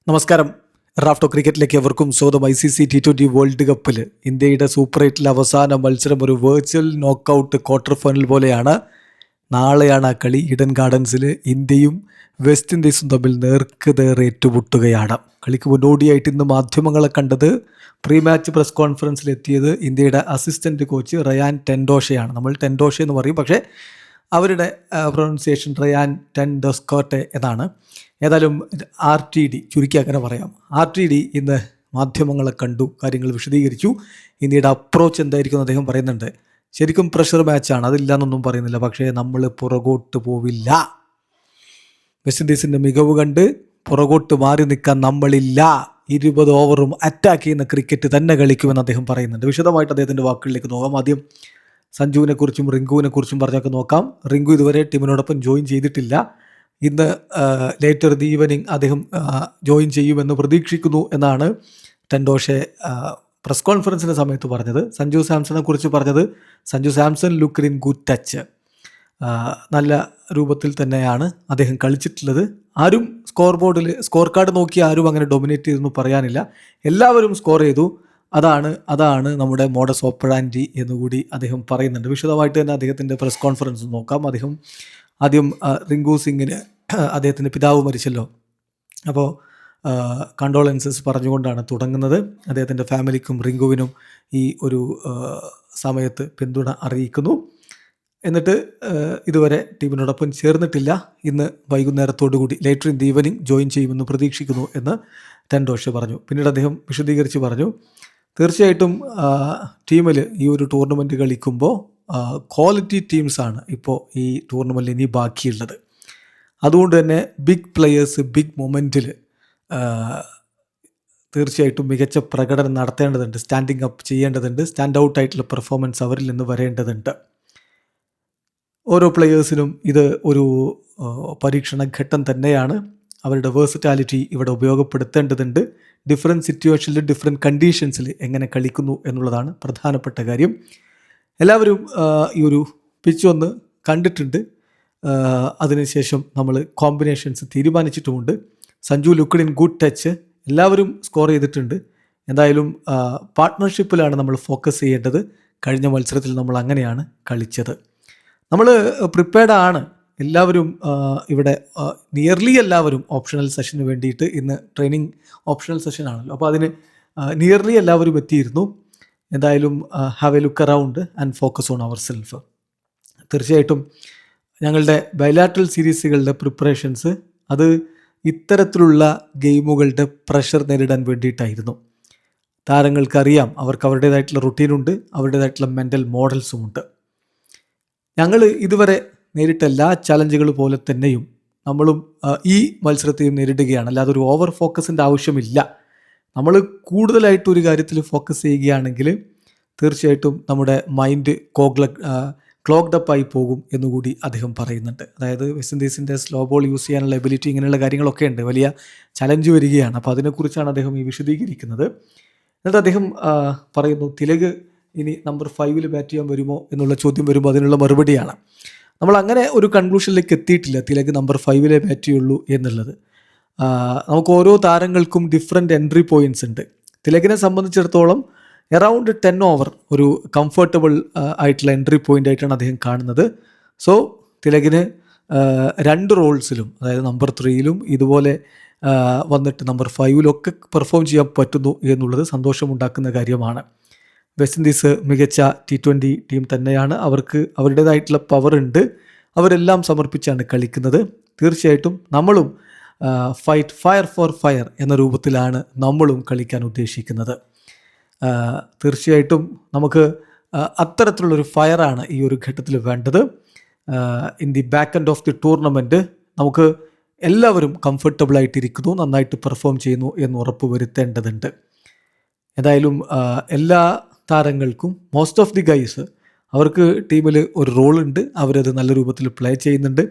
നമസ്കാരം. റാഫ്റ്റോ ക്രിക്കറ്റിലേക്ക് എവർക്കും സ്വാഗതം. ICC T20 world കപ്പിൽ ഇന്ത്യയുടെ സൂപ്പർ 8 അവസാന മത്സരം ഒരു വെർച്വൽ നോക്കൗട്ട് ക്വാർട്ടർ ഫൈനൽ പോലെയാണ്. നാളെയാണ് ആ കളി. ഈഡൻ ഗാർഡൻസിൽ ഇന്ത്യയും വെസ്റ്റ് ഇൻഡീസും തമ്മിൽ നേർക്കുനേർ ഏറ്റുമുട്ടുകയാണ്. കളിക്ക് മുന്നോടിയായിട്ട് ഇന്ന് മാധ്യമങ്ങളെ കണ്ടത് പ്രീ മാച്ച് പ്രസ് കോൺഫറൻസിലെത്തിയത് ഇന്ത്യയുടെ അസിസ്റ്റൻറ്റ് കോച്ച് റയാൻ ടെൻഡോഷയാണ്. നമ്മൾ ടെൻഡോഷ എന്ന് പറയും, പക്ഷേ അവരുടെ പ്രൊനൗൺസിയേഷൻ റയാൻ ടെൻഡോസ്കോട്ടെ എന്നാണ്. ഏതായാലും RTD ചുരുക്കി അങ്ങനെ പറയാം. RTD ഇന്ന് മാധ്യമങ്ങളെ കണ്ടു, കാര്യങ്ങൾ വിശദീകരിച്ചു. ഇന്ത്യയുടെ അപ്രോച്ച് എന്തായിരിക്കും അദ്ദേഹം പറയുന്നുണ്ട്. ശരിക്കും പ്രഷർ മാച്ചാണ്, അതില്ലാന്നൊന്നും പറയുന്നില്ല, പക്ഷേ നമ്മൾ പുറകോട്ട് പോവില്ല. വെസ്റ്റ് ഇൻഡീസിൻ്റെ മികവ് കണ്ട് പുറകോട്ട് മാറി നിൽക്കാൻ നമ്മളില്ല. 20 ഓവറും അറ്റാക്ക് ചെയ്യുന്ന ക്രിക്കറ്റ് തന്നെ കളിക്കുമെന്ന് അദ്ദേഹം പറയുന്നുണ്ട്. വിശദമായിട്ട് അദ്ദേഹത്തിൻ്റെ വാക്കുകളിലേക്ക് നോക്കാം. ആദ്യം സഞ്ജുവിനെ കുറിച്ചും റിങ്കുവിനെ കുറിച്ചും പറഞ്ഞൊക്കെ നോക്കാം. റിങ്കു ഇതുവരെ ടീമിനോടൊപ്പം ജോയിൻ ചെയ്തിട്ടില്ല. ഇന്ന് ലേറ്റർ ദി ഈവനിങ് അദ്ദേഹം ജോയിൻ ചെയ്യുമെന്ന് പ്രതീക്ഷിക്കുന്നു എന്നാണ് ടെൻഡോഷെ പ്രസ് കോൺഫറൻസിൻ്റെ സമയത്ത് പറഞ്ഞത്. സഞ്ജു സാംസണെ കുറിച്ച് പറഞ്ഞത്, Sanju Samson look in good touch. നല്ല രൂപത്തിൽ തന്നെയാണ് അദ്ദേഹം കളിച്ചിട്ടുള്ളത്. ആരും സ്കോർ കാർഡ് നോക്കി ആരും അങ്ങനെ ഡൊമിനേറ്റ് ചെയ്തെന്ന് പറയാനില്ല. എല്ലാവരും സ്കോർ ചെയ്തു. അതാണ് നമ്മുടെ മോഡസ് ഓപ്പറാൻഡി എന്നുകൂടി അദ്ദേഹം പറയുന്നുണ്ട്. വിശദമായിട്ട് തന്നെ അദ്ദേഹത്തിൻ്റെ പ്രസ് കോൺഫറൻസ് നോക്കാം. അദ്ദേഹം ആദ്യം റിങ്കു സിംഗിന് അദ്ദേഹത്തിൻ്റെ പിതാവ് മരിച്ചല്ലോ, അപ്പോൾ കണ്ടോളൻസസ് പറഞ്ഞുകൊണ്ടാണ് തുടങ്ങുന്നത്. അദ്ദേഹത്തിൻ്റെ ഫാമിലിക്കും റിങ്കുവിനും ഈ ഒരു സമയത്ത് പിന്തുണ അറിയിക്കുന്നു. എന്നിട്ട് ഇതുവരെ ടീമിനോടൊപ്പം ചേർന്നിട്ടില്ല. ഇന്ന് വൈകുന്നേരത്തോടുകൂടി later in the evening join ചെയ്യുമെന്ന് പ്രതീക്ഷിക്കുന്നു എന്ന് ടെൻഡോഷെ പറഞ്ഞു. പിന്നീട് അദ്ദേഹം വിശദീകരിച്ച് പറഞ്ഞു, തീർച്ചയായിട്ടും ടീമിൽ ഈ ഒരു ടൂർണമെൻറ്റ് കളിക്കുമ്പോൾ ക്വാളിറ്റി ടീംസാണ് ഇപ്പോൾ ഈ ടൂർണമെൻറ്റിൽ ഇനി ബാക്കിയുള്ളത്. അതുകൊണ്ട് തന്നെ ബിഗ് പ്ലെയേഴ്സ് ബിഗ് മൊമെൻറ്റിൽ തീർച്ചയായിട്ടും മികച്ച പ്രകടനം നടത്തേണ്ടതുണ്ട്, സ്റ്റാൻഡിങ് അപ്പ് ചെയ്യേണ്ടതുണ്ട്, സ്റ്റാൻഡ് ഔട്ടായിട്ടുള്ള പെർഫോമൻസ് അവരിൽ നിന്ന് വരേണ്ടതുണ്ട്. ഓരോ പ്ലെയേഴ്സിനും ഇത് ഒരു പരീക്ഷണ ഘട്ടം തന്നെയാണ്. അവരുടെ വേഴ്സറ്റാലിറ്റി ഇവിടെ ഉപയോഗപ്പെടുത്തേണ്ടതുണ്ട്. ഡിഫറെൻറ്റ് സിറ്റുവേഷനിൽ ഡിഫറെൻറ്റ് കണ്ടീഷൻസിൽ എങ്ങനെ കളിക്കുന്നു എന്നുള്ളതാണ് പ്രധാനപ്പെട്ട കാര്യം. എല്ലാവരും ഈ ഒരു പിച്ച് ഒന്ന് കണ്ടിട്ടുണ്ട്. അതിനുശേഷം നമ്മൾ കോമ്പിനേഷൻസ് തീരുമാനിച്ചിട്ടുമുണ്ട്. Sanju looked in good touch. എല്ലാവരും സ്കോർ ചെയ്തിട്ടുണ്ട്. എന്തായാലും പാർട്ട്ണർഷിപ്പിലാണ് നമ്മൾ ഫോക്കസ് ചെയ്യേണ്ടത്. കഴിഞ്ഞ മത്സരത്തിൽ നമ്മൾ അങ്ങനെയാണ് കളിച്ചത്. നമ്മൾ പ്രിപ്പയർഡ് ആണ്. എല്ലാവരും ഇവിടെ നിയർലി എല്ലാവരും ഓപ്ഷണൽ സെഷന് വേണ്ടിയിട്ട്, ഇന്ന് ട്രെയിനിങ് ഓപ്ഷണൽ സെഷനാണല്ലോ, അപ്പോൾ അതിന് നിയർലി എല്ലാവരും എത്തിയിരുന്നു. എന്തായാലും have a look around and focus on our self. തീർച്ചയായിട്ടും ഞങ്ങളുടെ ബൈലാറ്ററൽ സീരീസുകളുടെ പ്രിപ്പറേഷൻസ് അത് ഇത്തരത്തിലുള്ള ഗെയിമുകളുടെ പ്രഷർ നേരിടാൻ വേണ്ടിയിട്ടായിരുന്നു. താരങ്ങൾക്കറിയാം, അവർക്ക് അവരുടേതായിട്ടുള്ള റുട്ടീനുണ്ട്, അവരുടേതായിട്ടുള്ള മെൻ്റൽ മോഡൽസും ഉണ്ട്. ഞങ്ങൾ ഇതുവരെ നേരിട്ട എല്ലാ ചലഞ്ചുകൾ പോലെ തന്നെയും നമ്മളും ഈ മത്സരത്തെയും നേരിടുകയാണ്. അല്ലാതെ ഒരു ഓവർ ഫോക്കസിൻ്റെ ആവശ്യമില്ല. നമ്മൾ കൂടുതലായിട്ടൊരു കാര്യത്തിൽ ഫോക്കസ് ചെയ്യുകയാണെങ്കിൽ തീർച്ചയായിട്ടും നമ്മുടെ മൈൻഡ് ക്ലോഗ്ഡപ്പായി പോകും എന്നുകൂടി അദ്ദേഹം പറയുന്നുണ്ട്. അതായത് വെസ്റ്റ് ഇൻഡീസിൻ്റെ സ്ലോ ബോൾ യൂസ് ചെയ്യാനുള്ള എബിലിറ്റി, ഇങ്ങനെയുള്ള കാര്യങ്ങളൊക്കെ ഉണ്ട്, വലിയ ചലഞ്ച് വരികയാണ്. അപ്പോൾ അതിനെക്കുറിച്ചാണ് അദ്ദേഹം ഈ വിശദീകരിക്കുന്നത്. എന്നിട്ട് അദ്ദേഹം പറയുന്നു, തിലക് ഇനി നമ്പർ 5 ബാറ്റ് ചെയ്യാൻ വരുമോ എന്നുള്ള ചോദ്യം വരുമ്പോൾ അതിനുള്ള മറുപടിയാണ്. നമ്മൾ അങ്ങനെ ഒരു കൺക്ലൂഷനിലേക്ക് എത്തിയിട്ടില്ല തിലക് നമ്പർ 5 ബാറ്റ് ചെയ്യുള്ളൂ എന്നുള്ളത്. നമുക്ക് ഓരോ താരങ്ങൾക്കും ഡിഫറെൻറ്റ് എൻട്രി പോയിൻറ്റ്സ് ഉണ്ട്. തിലകിനെ സംബന്ധിച്ചിടത്തോളം അറൗണ്ട് 10 ഓവർ ഒരു കംഫർട്ടബിൾ ആയിട്ടുള്ള എൻട്രി പോയിൻ്റ് ആയിട്ടാണ് അദ്ദേഹം കാണുന്നത്. സോ തിലകിന് 2 റോൾസിലും, അതായത് നമ്പർ 3 ഇതുപോലെ വന്നിട്ട് നമ്പർ 5 പെർഫോം ചെയ്യാൻ പറ്റുന്നു എന്നുള്ളത് സന്തോഷമുണ്ടാക്കുന്ന കാര്യമാണ്. വെസ്റ്റ് ഇൻഡീസ് മികച്ച T20 ടീം തന്നെയാണ്. അവർക്ക് അവരുടേതായിട്ടുള്ള പവർ ഉണ്ട്. അവരെല്ലാം സമർപ്പിച്ചാണ് കളിക്കുന്നത്. തീർച്ചയായിട്ടും നമ്മളും ഫയർ ഫോർ ഫയർ എന്ന രൂപത്തിലാണ് നമ്മളും കളിക്കാൻ ഉദ്ദേശിക്കുന്നത്. തീർച്ചയായിട്ടും നമുക്ക് അത്തരത്തിലുള്ളൊരു ഫയറാണ് ഈ ഒരു ഘട്ടത്തിൽ വേണ്ടത്. In the back end of the tournament നമുക്ക് എല്ലാവരും കംഫർട്ടബിളായിട്ടിരിക്കുന്നു, നന്നായിട്ട് പെർഫോം ചെയ്യുന്നു എന്ന് ഉറപ്പ് വരുത്തേണ്ടതുണ്ട്. ഏതായാലും എല്ലാ താരങ്ങൾക്കും, മോസ്റ്റ് ഓഫ് ദി ഗൈസ്, അവർക്ക് ടീമിൽ ഒരു റോളുണ്ട്. അവരത് നല്ല രൂപത്തിൽ പ്ലേ ചെയ്യുന്നുണ്ട്.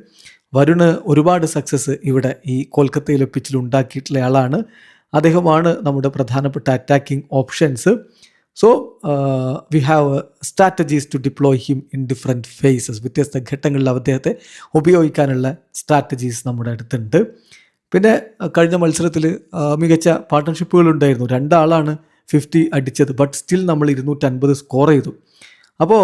വരുണ് ഒരുപാട് സക്സസ് ഇവിടെ ഈ കൊൽക്കത്തയിലെ പിച്ചിൽ ഉണ്ടാക്കിയിട്ടുള്ള ആളാണ്. അദ്ദേഹമാണ് നമ്മുടെ പ്രധാനപ്പെട്ട attacking options. So we have strategies to deploy him in different phases. വ്യത്യസ്ത ഘട്ടങ്ങളിൽ അദ്ദേഹത്തെ ഉപയോഗിക്കാനുള്ള സ്ട്രാറ്റജീസ് നമ്മുടെ അടുത്തുണ്ട്. പിന്നെ കഴിഞ്ഞ മത്സരത്തിൽ മികച്ച പാർട്ട്ണർഷിപ്പുകളുണ്ടായിരുന്നു. 2 ആളാണ് 50 അടിച്ചത്. ബട്ട് സ്റ്റിൽ നമ്മൾ 250 സ്കോർ ചെയ്തു. അപ്പോൾ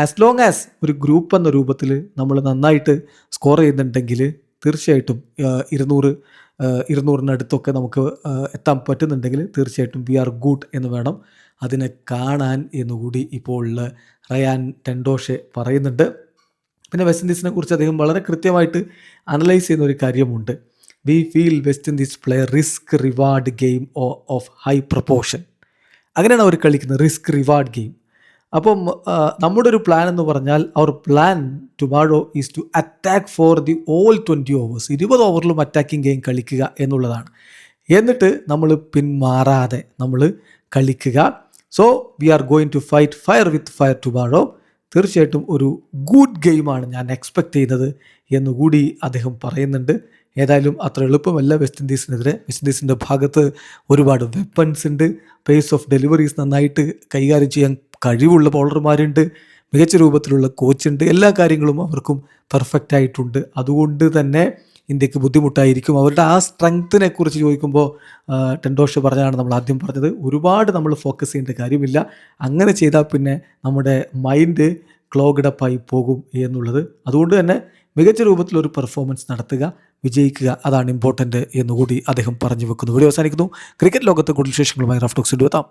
ആസ് ലോങ് ആസ് ഒരു ഗ്രൂപ്പ് എന്ന രൂപത്തിൽ നമ്മൾ നന്നായിട്ട് സ്കോർ ചെയ്യുന്നുണ്ടെങ്കിൽ തീർച്ചയായിട്ടും 200-200-നടുത്തൊക്കെ നമുക്ക് എത്താൻ പറ്റുന്നുണ്ടെങ്കിൽ തീർച്ചയായിട്ടും വി ആർ ഗുഡ് എന്ന് വേണം അതിനെ കാണാൻ എന്നുകൂടി ഇപ്പോൾ റയാൻ ടെൻഡോഷെ പറയുന്നുണ്ട്. പിന്നെ വെസ്റ്റ് ഇൻഡീസിനെ കുറിച്ച് അദ്ദേഹം വളരെ കൃത്യമായിട്ട് അനലൈസ് ചെയ്യുന്ന ഒരു കാര്യമുണ്ട്. We feel west Indies play risk reward game of high proportion. അങ്ങനെയാണ് അവർ കളിക്കുന്നത്, റിസ്ക് റിവാർഡ് ഗെയിം. അപ്പം നമ്മുടെ ഒരു പ്ലാൻ എന്ന് പറഞ്ഞാൽ അവർ plan tomorrow is to attack for the all 20 overs. 20 ഓവറിലും അറ്റാക്കിംഗ് ഗെയിം കളിക്കുക എന്നുള്ളതാണ്. എന്നിട്ട് നമ്മൾ പിന്മാറാതെ നമ്മൾ കളിക്കുക. So we are going to fight fire with fire tomorrow. തീർച്ചയായിട്ടും ഒരു ഗുഡ് ഗെയിമാണ് ഞാൻ എക്സ്പെക്റ്റ് ചെയ്യുന്നത് എന്നുകൂടി അദ്ദേഹം പറയുന്നുണ്ട്. ഏതായാലും അത്ര എളുപ്പമല്ല വെസ്റ്റ് ഇൻഡീസിനെതിരെ. വെസ്റ്റ് ഇൻഡീസിൻ്റെ ഭാഗത്ത് ഒരുപാട് വെപ്പൺസ് ഉണ്ട്, പേസ് ഓഫ് ഡെലിവറീസ് നന്നായിട്ട് കൈകാര്യം ചെയ്യാൻ കഴിവുള്ള ബൗളർമാരുണ്ട്, മികച്ച രൂപത്തിലുള്ള കോച്ചുണ്ട്, എല്ലാ കാര്യങ്ങളും അവർക്കും പെർഫെക്റ്റ് ആയിട്ടുണ്ട്. അതുകൊണ്ട് തന്നെ ഇന്ത്യക്ക് ബുദ്ധിമുട്ടായിരിക്കും. അവരുടെ ആ സ്ട്രെങ്ത്തിനെ കുറിച്ച് ചോദിക്കുമ്പോൾ ടെൻഡോഷെ പറഞ്ഞതാണ് നമ്മൾ ആദ്യം പറഞ്ഞത്, ഒരുപാട് നമ്മൾ ഫോക്കസ് ചെയ്യേണ്ട കാര്യമില്ല. അങ്ങനെ ചെയ്താൽ പിന്നെ നമ്മുടെ മൈൻഡ് ക്ലോഗ്ഡപ്പായി പോകും എന്നുള്ളത്. അതുകൊണ്ട് തന്നെ മികച്ച രൂപത്തിലൊരു പെർഫോമൻസ് നടത്തുക, വിജയിക്കുക, അതാണ് ഇമ്പോർട്ടൻ്റ് എന്നുകൂടി അദ്ദേഹം പറഞ്ഞു വെക്കുന്നു. വീഡിയോ അവസാനിക്കുന്നു. ക്രിക്കറ്റ് ലോകത്തെ കൂടുതൽ വിശേഷങ്ങളുമായി റഫ് ടോക്സ് എത്താം.